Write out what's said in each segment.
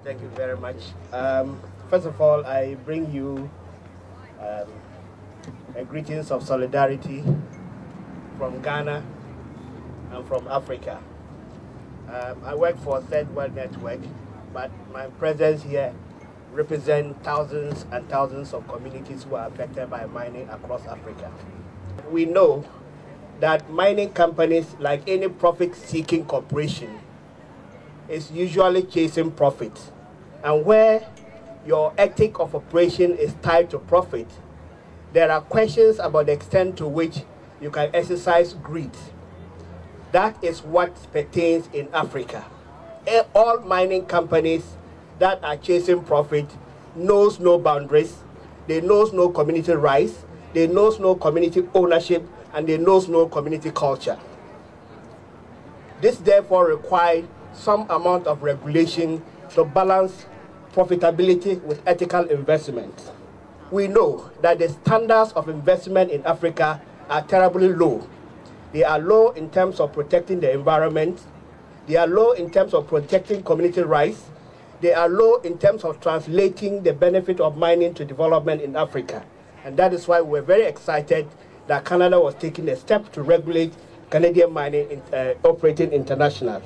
Thank you very much. First of all, I bring you greetings of solidarity from Ghana and from Africa. I work for Third World Network, but my presence here represents thousands and thousands of communities who are affected by mining across Africa. We know that mining companies, like any profit-seeking corporation, is usually chasing profit. And where your ethic of operation is tied to profit, there are questions about the extent to which you can exercise greed. That is what pertains in Africa. All mining companies that are chasing profit knows no boundaries, they knows no community rights, they knows no community ownership, and they knows no community culture. This therefore requires some amount of regulation to balance profitability with ethical investment. We know that the standards of investment in Africa are terribly low. They are low in terms of protecting the environment. They are low in terms of protecting community rights. They are low in terms of translating the benefit of mining to development in Africa. And that is why we're very excited that Canada was taking a step to regulate Canadian mining operating internationally.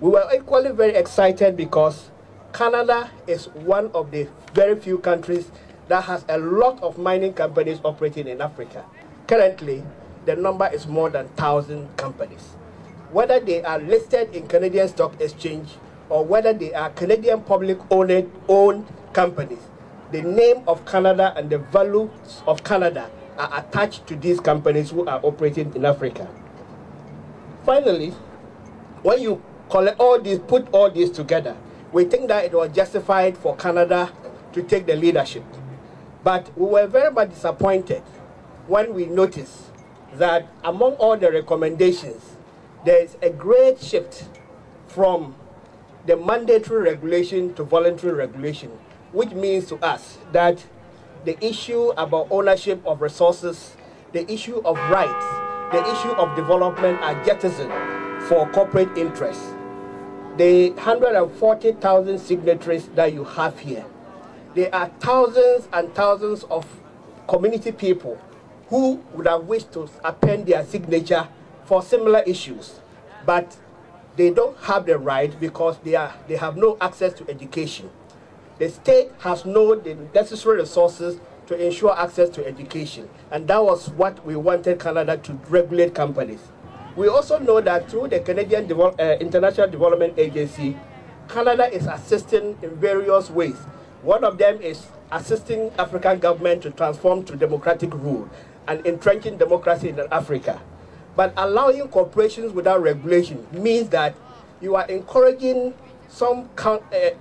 We were equally very excited because Canada is one of the very few countries that has a lot of mining companies operating in Africa. Currently, the number is more than 1,000 companies. Whether they are listed in Canadian Stock Exchange or whether they are Canadian public-owned companies, the name of Canada and the values of Canada are attached to these companies who are operating in Africa. Finally, when you collect all these, put all these together, we think that it was justified for Canada to take the leadership. But we were very much disappointed when we noticed that among all the recommendations, there is a great shift from the mandatory regulation to voluntary regulation, which means to us that the issue about ownership of resources, the issue of rights, the issue of development are jettisoned for corporate interests. The 140,000 signatories that you have here, there are thousands and thousands of community people who would have wished to append their signature for similar issues, but they don't have the right because they have no access to education. The state has no the necessary resources to ensure access to education, and that was what we wanted Canada to regulate companies. We also know that through the Canadian International Development Agency, Canada is assisting in various ways. One of them is assisting African government to transform to democratic rule and entrenching democracy in Africa. But allowing corporations without regulation means that you are encouraging some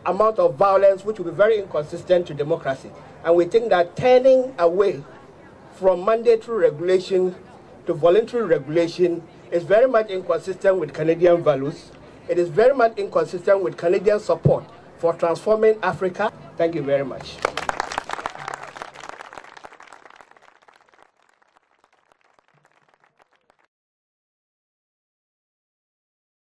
amount of violence which will be very inconsistent to democracy. And we think that turning away from mandatory regulation to voluntary regulation is very much inconsistent with Canadian values. It is very much inconsistent with Canadian support for transforming Africa. Thank you very much.